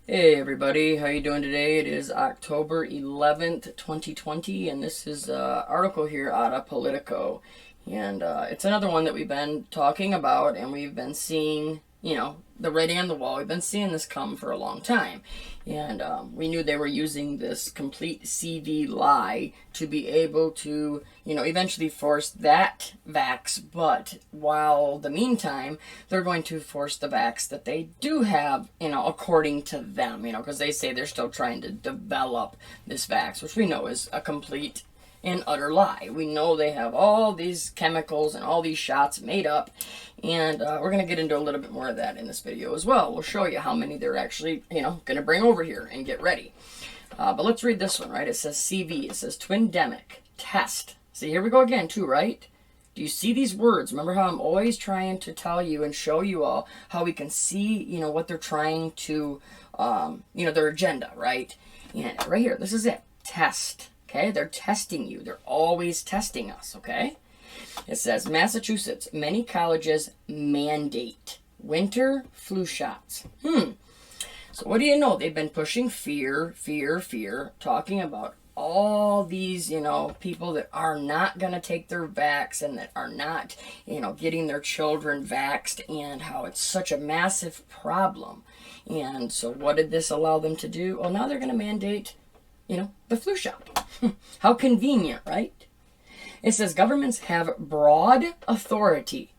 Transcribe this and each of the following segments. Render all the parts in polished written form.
Hey everybody, how you doing today? It is October 11th, 2020, and this is an article here out of Politico. And it's another one that we've been talking about, and we've been seeing, the writing on the wall. We've been seeing this come for a long time. And we knew they were using this complete CV lie to be able to, eventually force that vax. But while the meantime, they're going to force the vax that they do have, according to them, because they say they're still trying to develop this vax, which we know is a complete and utter lie. We know they have all these chemicals and all these shots made up, and we're going to get into a little bit more of that in this video as well. We'll show you how many they're actually, going to bring over here and get ready. But let's read this one, right? It says CV. It says twindemic, test. See, here we go again, too, right? Do you see these words? Remember how I'm always trying to tell you and show you all how we can see, what they're trying to, their agenda, right? And right here, this is it. Test. Okay, they're testing you. They're always testing us, okay? It says, Massachusetts, many colleges mandate winter flu shots. So what do you know? They've been pushing fear, talking about all these, people that are not going to take their vax and that are not, getting their children vaxxed, and how it's such a massive problem. And so what did this allow them to do? Well, now they're going to mandate the flu shot. How convenient, right? It says governments have broad authority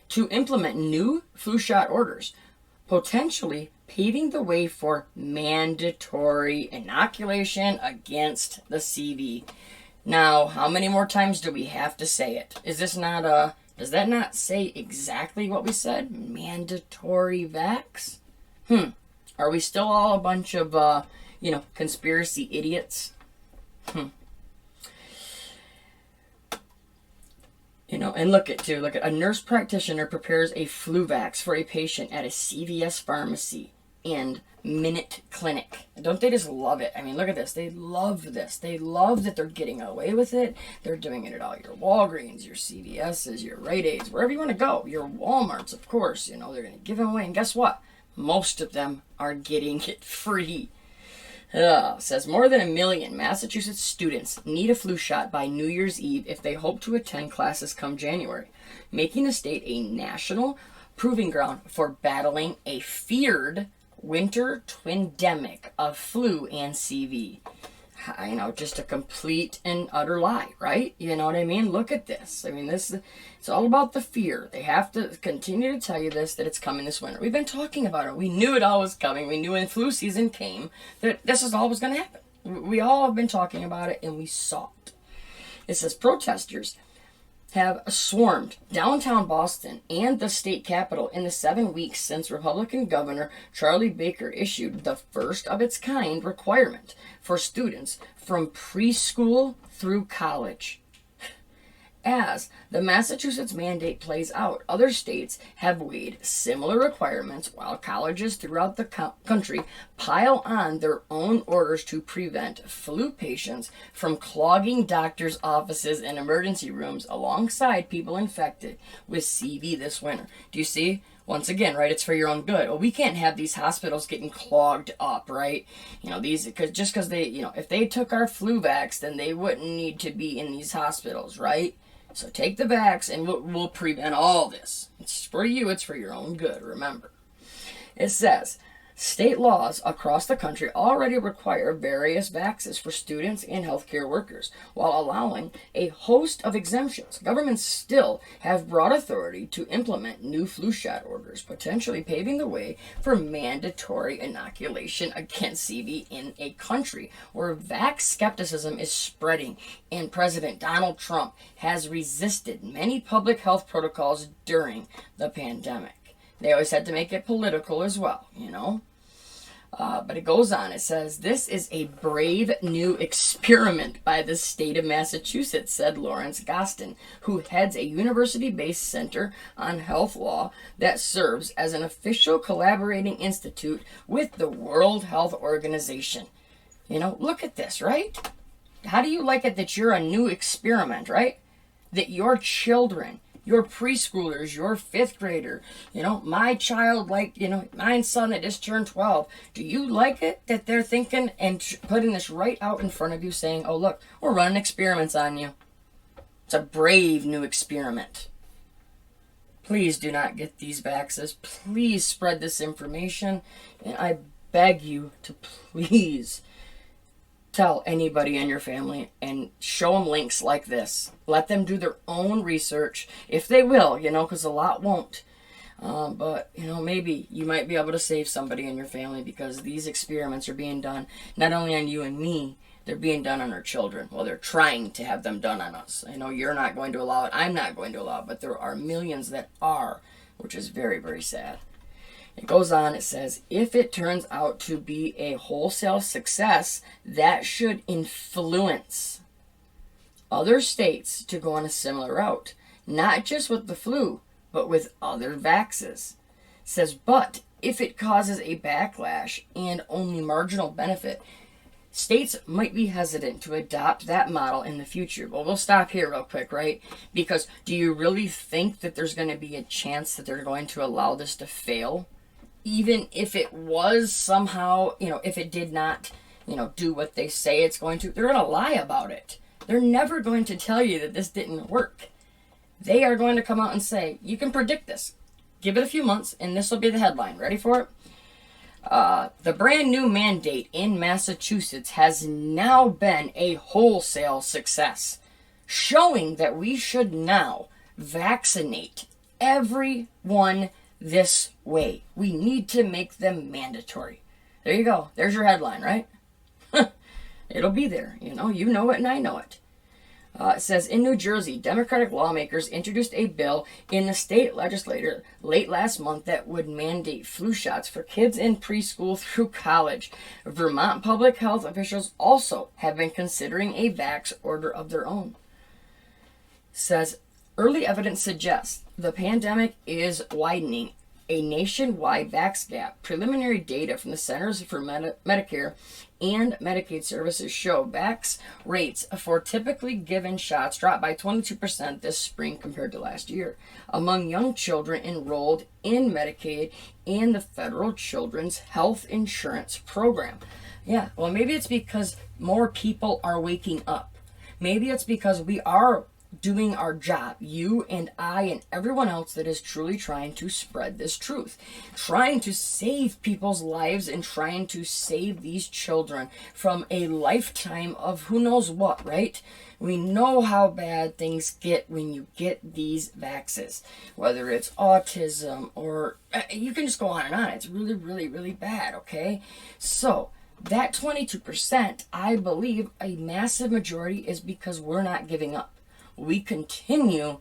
to implement new flu shot orders, potentially paving the way for mandatory inoculation against the CV. Now, how many more times do we have to say it? Is this not does that not say exactly what we said? Mandatory vax? Are we still all a bunch of conspiracy idiots? And look at a nurse practitioner prepares a flu vax for a patient at a CVS pharmacy and Minute Clinic. Don't they just love it? I mean, look at this. They love this. They love that they're getting away with it. They're doing it at all your Walgreens, your CVS's, your Rite Aids, wherever you want to go. Your Walmarts, of course. They're going to give them away. And guess what? Most of them are getting it free. Says more than 1 million Massachusetts students need a flu shot by New Year's Eve if they hope to attend classes come January, making the state a national proving ground for battling a feared winter twindemic of flu and CV. Just a complete and utter lie, right? You know what I mean? Look at this. I mean, it's all about the fear. They have to continue to tell you that it's coming this winter. We've been talking about it. We knew it all was coming. We knew when flu season came that this is all was going to happen. We all have been talking about it, and we saw it. It says protesters have swarmed downtown Boston and the state capitol in the 7 weeks since Republican Governor Charlie Baker issued the first of its kind requirement for students from preschool through college. As the Massachusetts mandate plays out, other states have weighed similar requirements while colleges throughout the country pile on their own orders to prevent flu patients from clogging doctors' offices and emergency rooms alongside people infected with CV this winter. Do you see? Once again, right, it's for your own good. Well, we can't have these hospitals getting clogged up, right? Because they, if they took our flu vax, then they wouldn't need to be in these hospitals, right? So take the vax and we'll prevent all this. It's for you, it's for your own good, remember. It says, state laws across the country already require various vaxes for students and healthcare workers, while allowing a host of exemptions. Governments still have broad authority to implement new flu shot orders, potentially paving the way for mandatory inoculation against CV in a country where vax skepticism is spreading, and President Donald Trump has resisted many public health protocols during the pandemic. They always had to make it political as well, But it goes on. It says, this is a brave new experiment by the state of Massachusetts, said Lawrence Gostin, who heads a university-based center on health law that serves as an official collaborating institute with the World Health Organization. Look at this, right? How do you like it that you're a new experiment, right? That your children, your preschoolers, your 5th grader, my child, my son that just turned 12. Do you like it that they're thinking and putting this right out in front of you saying, oh, look, we're running experiments on you? It's a brave new experiment. Please do not get these vaxes. Please spread this information. And I beg you to please tell anybody in your family and show them links like this. Let them do their own research, if they will, because a lot won't. But, maybe you might be able to save somebody in your family, because these experiments are being done not only on you and me, they're being done on our children. Well, they're trying to have them done on us. I know you're not going to allow it. I'm not going to allow it. But there are millions that are, which is very, very sad. It goes on, it says, if it turns out to be a wholesale success, that should influence other states to go on a similar route. Not just with the flu, but with other vaxes. It says, but if it causes a backlash and only marginal benefit, states might be hesitant to adopt that model in the future. Well, we'll stop here real quick, right? Because do you really think that there's going to be a chance that they're going to allow this to fail? Even if it was somehow, if it did not, do what they say it's going to, they're going to lie about it. They're never going to tell you that this didn't work. They are going to come out and say, you can predict this. Give it a few months, and this will be the headline. Ready for it? The brand new mandate in Massachusetts has now been a wholesale success, showing that we should now vaccinate everyone this way. We need to make them mandatory. There you go. There's your headline, right? It'll be there. You know it and I know it. It says, in New Jersey, Democratic lawmakers introduced a bill in the state legislature late last month that would mandate flu shots for kids in preschool through college. Vermont public health officials also have been considering a vax order of their own. It says, early evidence suggests the pandemic is widening a nationwide vax gap. Preliminary data from the Centers for Medicare and Medicaid Services show vax rates for typically given shots dropped by 22% this spring compared to last year among young children enrolled in Medicaid and the federal Children's Health Insurance Program. Yeah, well, maybe it's because more people are waking up. Maybe it's because we are doing our job, you and I and everyone else that is truly trying to spread this truth, trying to save people's lives and trying to save these children from a lifetime of who knows what, right? We know how bad things get when you get these vaxes, whether it's autism or you can just go on and on. It's really, really, really bad, okay? So that 22%, I believe a massive majority is because we're not giving up. We continue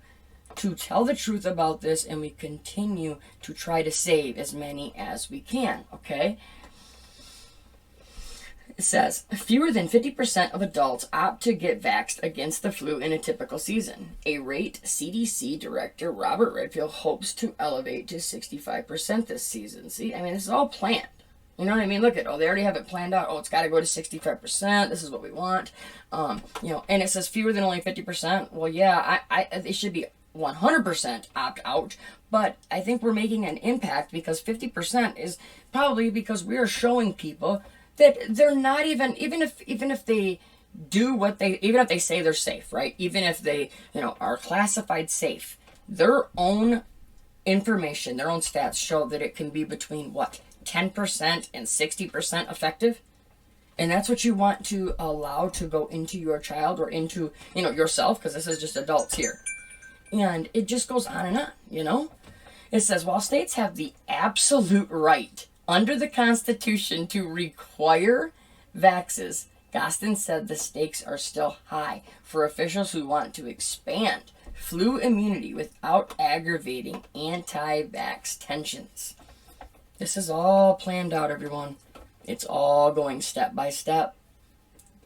to tell the truth about this, and we continue to try to save as many as we can, okay? It says, fewer than 50% of adults opt to get vaxxed against the flu in a typical season. A rate CDC Director Robert Redfield hopes to elevate to 65% this season. See, I mean, this is all planned. You know what I mean? Look at, they already have it planned out. It's got to go to 65%. This is what we want. And it says fewer than only 50%. Well, yeah, it should be 100% opt out. But I think we're making an impact because 50% is probably because we are showing people that they're not even if they do what even if they say they're safe, right? Even if they, are classified safe, their own information, their own stats show that it can be between 10% and 60% effective. And that's what you want to allow to go into your child or into, yourself, because this is just adults here. And it just goes on and on, It says, while states have the absolute right under the Constitution to require vaxes, Gostin said the stakes are still high for officials who want to expand flu immunity without aggravating anti-vax tensions. This is all planned out, everyone. It's all going step by step.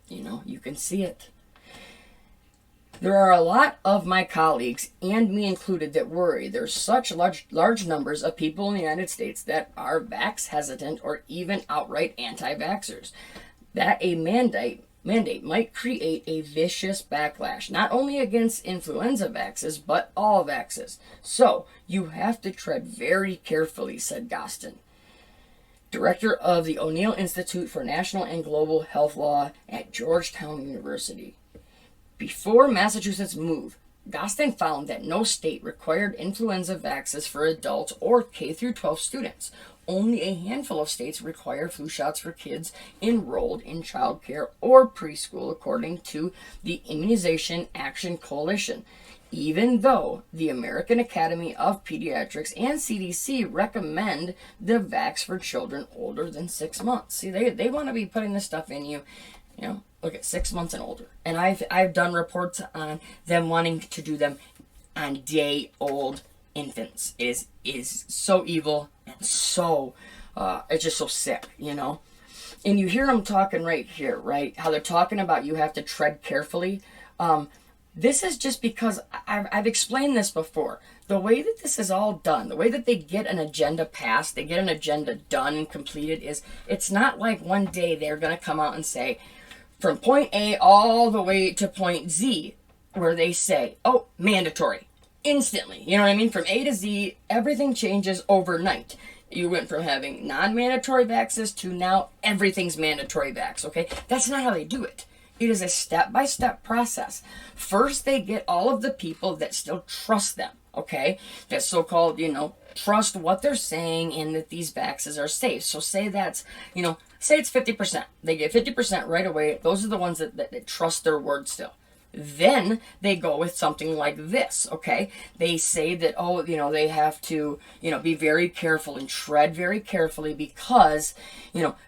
You can see it. There are a lot of my colleagues, and me included, that worry there's such large numbers of people in the United States that are vax hesitant or even outright anti-vaxxers, that a mandate mandate might create a vicious backlash, not only against influenza vaxes, but all vaxes. So, you have to tread very carefully, said Gostin, director of the O'Neill Institute for National and Global Health Law at Georgetown University. Before Massachusetts' move, Gostin found that no state required influenza vaxes for adults or K-12 students. Only a handful of states require flu shots for kids enrolled in childcare or preschool, according to the Immunization Action Coalition, even though the American Academy of Pediatrics and CDC recommend the vax for children older than 6 months. See, they want to be putting this stuff in you, look at 6 months and older. And I've done reports on them wanting to do them on day-old infants. It is so evil and so it's just so sick, And you hear them talking right here, right? How they're talking about you have to tread carefully. This is just because I've explained this before. The way that this is all done, the way that they get an agenda passed, they get an agenda done and completed, is it's not like one day they're going to come out and say, from point A all the way to point Z, where they say, oh, mandatory, instantly. You know what I mean? From A to Z, everything changes overnight. You went from having non-mandatory vaxes to now everything's mandatory vax, okay? That's not how they do it. It is a step-by-step process. First, they get all of the people that still trust them, okay? That so-called, trust what they're saying and that these vaxes are safe. So say that's, say it's 50%. They get 50% right away. Those are the ones that trust their word still. Then they go with something like this, okay? They say that, they have to, be very careful and tread very carefully because,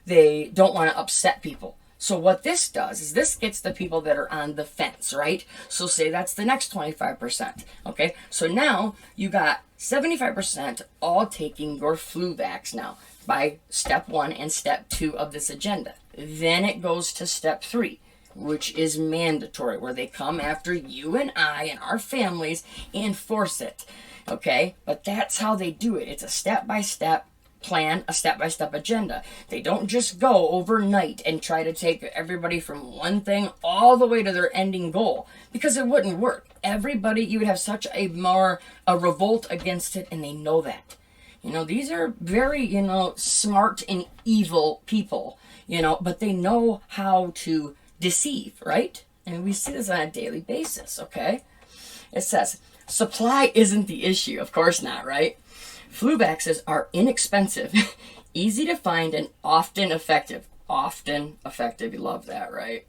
they don't want to upset people. So what this does is this gets the people that are on the fence, right? So say that's the next 25%, okay? So now you got 75% all taking your flu vax now by step 1 and step 2 of this agenda. Then it goes to step 3, which is mandatory, where they come after you and I and our families and force it, okay? But that's how they do it. It's a step-by-step plan, a step-by-step agenda. They don't just go overnight and try to take everybody from one thing all the way to their ending goal, because it wouldn't work. Everybody, you would have such a revolt against it, and they know that. These are very, smart and evil people, but they know how to deceive, right? And we see this on a daily basis, okay? It says, supply isn't the issue. Of course not, right? Flu vaxes are inexpensive, easy to find, and often effective. Often effective. You love that, right?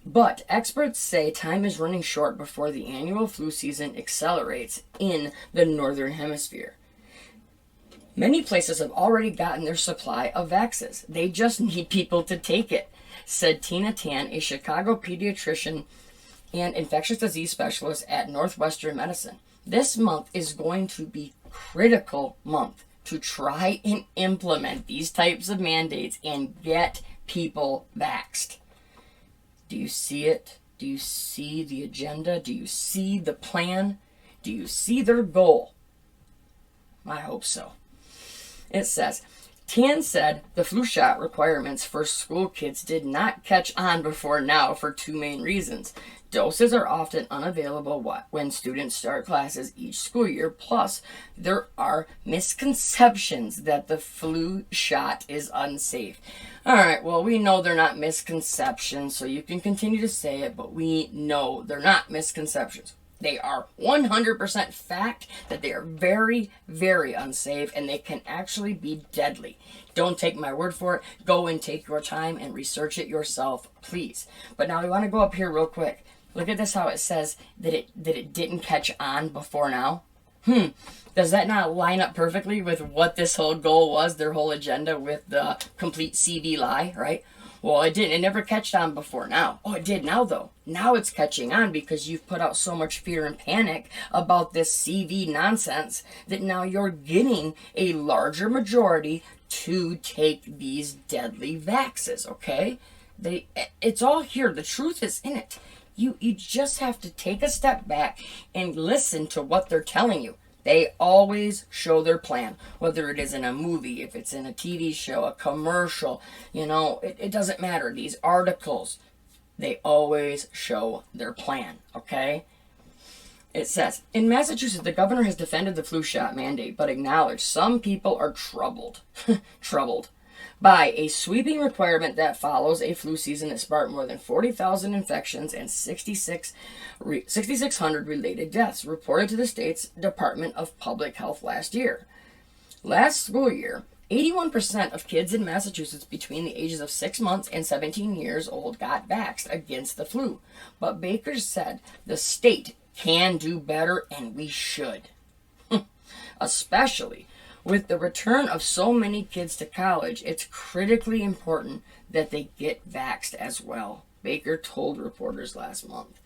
But experts say time is running short before the annual flu season accelerates in the Northern Hemisphere. Many places have already gotten their supply of vaxes. They just need people to take it, said Tina Tan, a Chicago pediatrician and infectious disease specialist at Northwestern Medicine. This month is going to be critical month to try and implement these types of mandates and get people vaxxed. Do you see it? Do you see the agenda? Do you see the plan? Do you see their goal? I hope so. It says, Tan said the flu shot requirements for school kids did not catch on before now for 2 main reasons. Doses are often unavailable when students start classes each school year. Plus, there are misconceptions that the flu shot is unsafe. All right, well, we know they're not misconceptions, so you can continue to say it, but we know they're not misconceptions. They are 100% fact that they are very, very unsafe, and they can actually be deadly. Don't take my word for it. Go and take your time and research it yourself, please. But now we want to go up here real quick. Look at this, how it says that it didn't catch on before now. Does that not line up perfectly with what this whole goal was, their whole agenda with the complete CV lie, right? Well, it didn't. It never catched on before now. Oh, it did now, though. Now it's catching on because you've put out so much fear and panic about this CV nonsense that now you're getting a larger majority to take these deadly vaxes, okay? It's all here. The truth is in it. You just have to take a step back and listen to what they're telling you. They always show their plan, whether it is in a movie, if it's in a TV show, a commercial, it doesn't matter. These articles, They always show their plan, okay? It says, in Massachusetts, the governor has defended the flu shot mandate, but acknowledged some people are troubled by a sweeping requirement that follows a flu season that sparked more than 40,000 infections and 6,600 related deaths, reported to the state's Department of Public Health last year. Last school year, 81% of kids in Massachusetts between the ages of 6 months and 17 years old got vaxxed against the flu. But Baker said the state can do better and we should. Especially with the return of so many kids to college, it's critically important that they get vaxxed as well, Baker told reporters last month.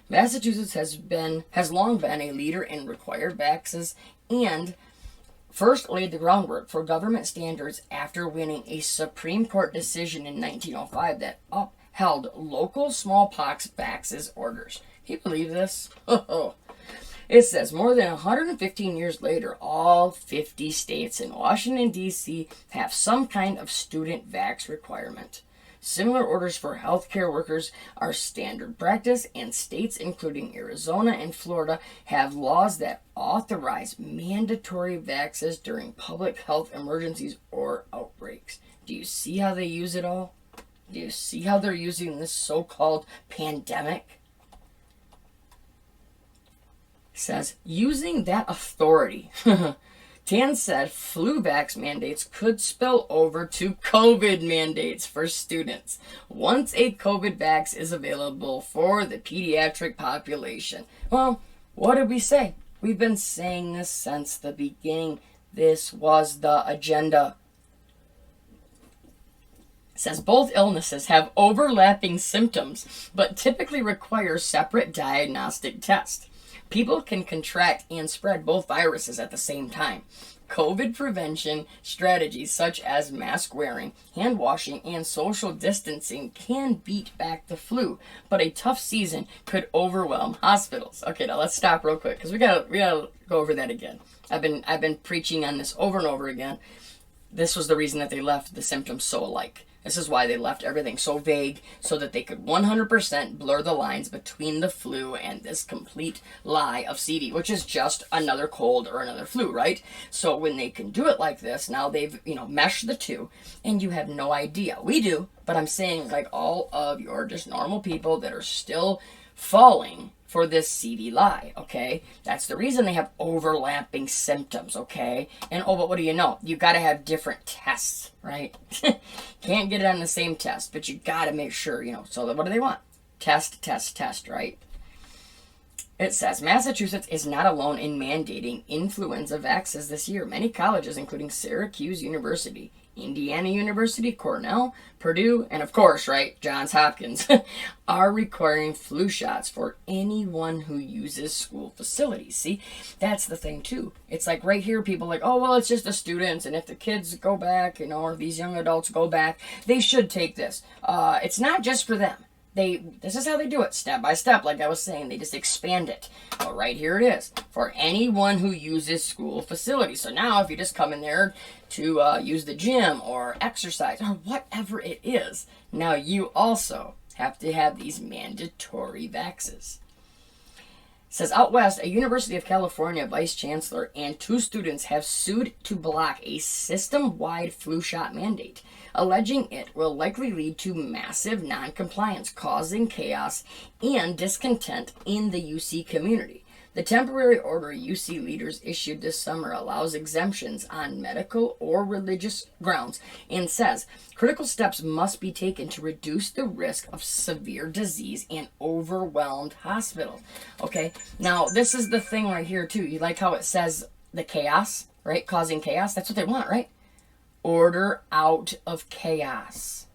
Massachusetts has long been a leader in required vaxes and first laid the groundwork for government standards after winning a Supreme Court decision in 1905 that upheld local smallpox vaxes orders. Can you believe this? It says more than 115 years later, all 50 states and Washington, D.C. have some kind of student vax requirement. Similar orders for healthcare workers are standard practice, and states including Arizona and Florida have laws that authorize mandatory vaxes during public health emergencies or outbreaks. Do you see how they use it all? Do you see how they're using this so-called pandemic? It says, using that authority, Tan said flu vax mandates could spill over to COVID mandates for students once a COVID vax is available for the pediatric population. Well, what did we say? We've been saying this since the beginning. This was the agenda. It says both illnesses have overlapping symptoms, but typically require separate diagnostic tests. People can contract and spread both viruses at the same time. COVID prevention strategies such as mask wearing, hand washing, and social distancing can beat back the flu, but a tough season could overwhelm hospitals. Okay, now let's stop real quick because we gotta go over that again. I've been preaching on this over and over again. This was the reason that they left the symptoms so alike. This is why they left everything so vague, so that they could 100% blur the lines between the flu and this complete lie of CD, which is just another cold or another flu, right? So when they can do it like this, now they've, meshed the two, and you have no idea. We do, but I'm saying like all of your just normal people that are still falling for this CD lie, okay? That's the reason they have overlapping symptoms, okay? And but what do you know? You gotta have different tests, right? Can't get it on the same test, but you gotta make sure, so what do they want? Test, right? It says Massachusetts is not alone in mandating influenza vaccines this year. Many colleges, including Syracuse University, Indiana University, Cornell, Purdue, and of course, right, Johns Hopkins, are requiring flu shots for anyone who uses school facilities. See, that's the thing too. It's like right here, people are like, oh, well, it's just the students, and if the kids go back, or these young adults go back, they should take this. It's not just for them. This is how they do it, step by step, like I was saying. They just expand it. Well, right here it is, for anyone who uses school facilities. So now if you just come in there to use the gym or exercise or whatever it is, now you also have to have these mandatory vaxes. It says out west, a University of California vice chancellor and 2 students have sued to block a system-wide flu shot mandate, alleging it will likely lead to massive non-compliance, causing chaos and discontent in the UC community. The temporary order UC leaders issued this summer allows exemptions on medical or religious grounds and says critical steps must be taken to reduce the risk of severe disease and overwhelmed hospitals. Okay, now this is the thing right here too. You like how it says the chaos, right? Causing chaos. That's what they want, right? Order out of chaos.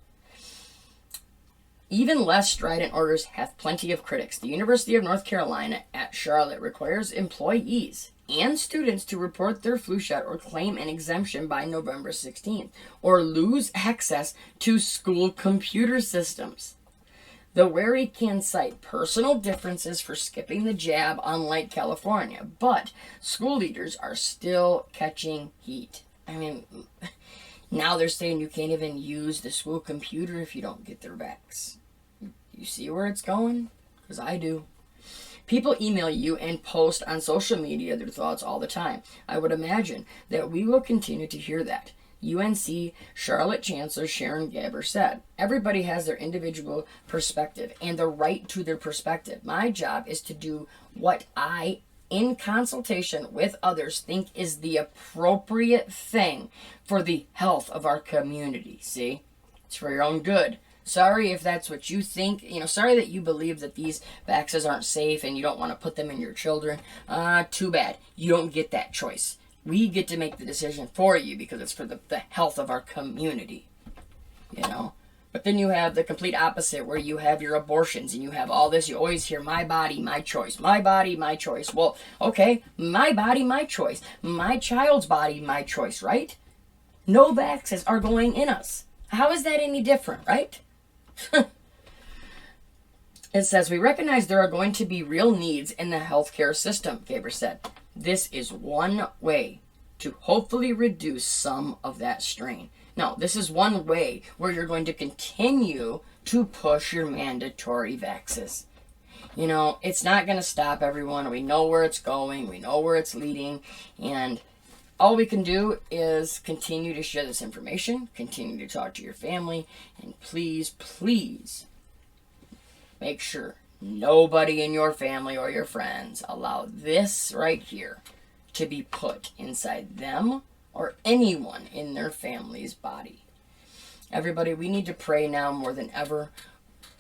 Even less strident orders have plenty of critics. The University of North Carolina at Charlotte requires employees and students to report their flu shot or claim an exemption by November 16th, or lose access to school computer systems. The wary can cite personal differences for skipping the jab, unlike California, but school leaders are still catching heat. I mean, now they're saying you can't even use the school computer if you don't get their vax. You see where it's going? Because I do. People email you and post on social media their thoughts all the time. I would imagine that we will continue to hear that. UNC Charlotte Chancellor Sharon Gaber said, everybody has their individual perspective and the right to their perspective. My job is to do what I, in consultation with others, think is the appropriate thing for the health of our community. See? It's for your own good. Sorry if that's what you think. Sorry that you believe that these vaccines aren't safe and you don't want to put them in your children. Too bad. You don't get that choice. We get to make the decision for you because it's for the health of our community. But then you have the complete opposite where you have your abortions and you have all this. You always hear, my body, my choice. My body, my choice. Well, okay, my body, my choice. My child's body, my choice, right? No vaccines are going in us. How is that any different, right? It says, we recognize there are going to be real needs in the healthcare system, Gaber said. This is one way to hopefully reduce some of that strain. Now, this is one way where you're going to continue to push your mandatory vaccines. It's not going to stop everyone. We know where it's going. We know where it's leading. And all we can do is continue to share this information, continue to talk to your family, and please, please make sure nobody in your family or your friends allow this right here to be put inside them or anyone in their family's body. Everybody, we need to pray now more than ever.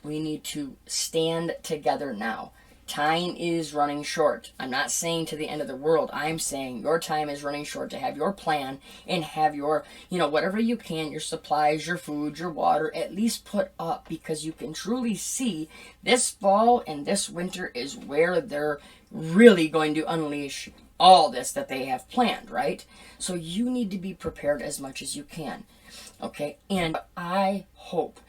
We need to stand together now. Time is running short. I'm not saying to the end of the world. I'm saying your time is running short to have your plan and have your, whatever you can, your supplies, your food, your water, at least put up, because you can truly see this fall and this winter is where they're really going to unleash all this that they have planned, right? So you need to be prepared as much as you can, okay? And I hope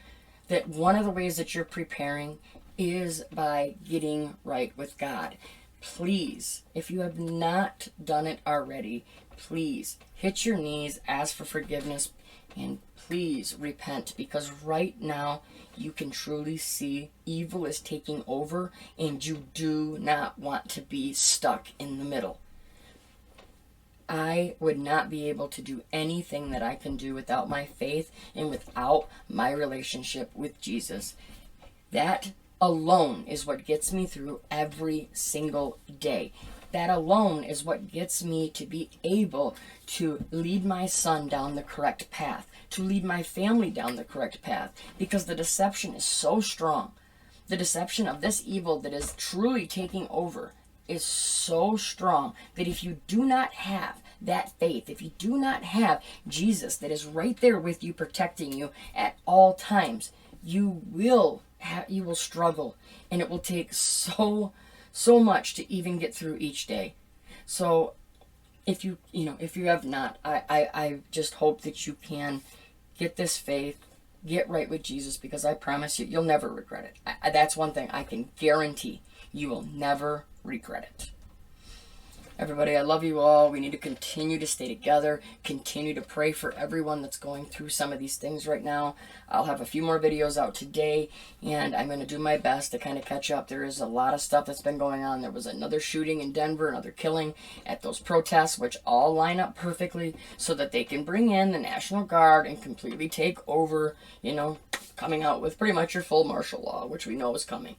that one of the ways that you're preparing is by getting right with God. Please, if you have not done it already, please hit your knees, ask for forgiveness, and please repent, because right now you can truly see evil is taking over and you do not want to be stuck in the middle. I would not be able to do anything that I can do without my faith and without my relationship with Jesus. That alone is what gets me through every single day. That alone is what gets me to be able to lead my son down the correct path, to lead my family down the correct path, because the deception is so strong. The deception of this evil that is truly taking over is so strong that if you do not have that faith, if you do not have Jesus that is right there with you, protecting you at all times, you will struggle, and it will take so much to even get through each day. So if you have not, I just hope that you can get this faith, get right with Jesus, because I promise you, you'll never regret it. That's one thing I can guarantee. You will never regret it. Everybody, I love you all. We need to continue to stay together, continue to pray for everyone that's going through some of these things right now. I'll have a few more videos out today, and I'm going to do my best to kind of catch up. There is a lot of stuff that's been going on. There was another shooting in Denver, another killing at those protests, which all line up perfectly so that they can bring in the National Guard and completely take over, coming out with pretty much your full martial law, which we know is coming.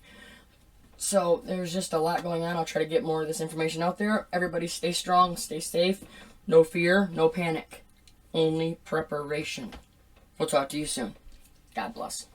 So there's just a lot going on. I'll try to get more of this information out there. Everybody stay strong, stay safe. No fear, no panic. Only preparation. We'll talk to you soon. God bless.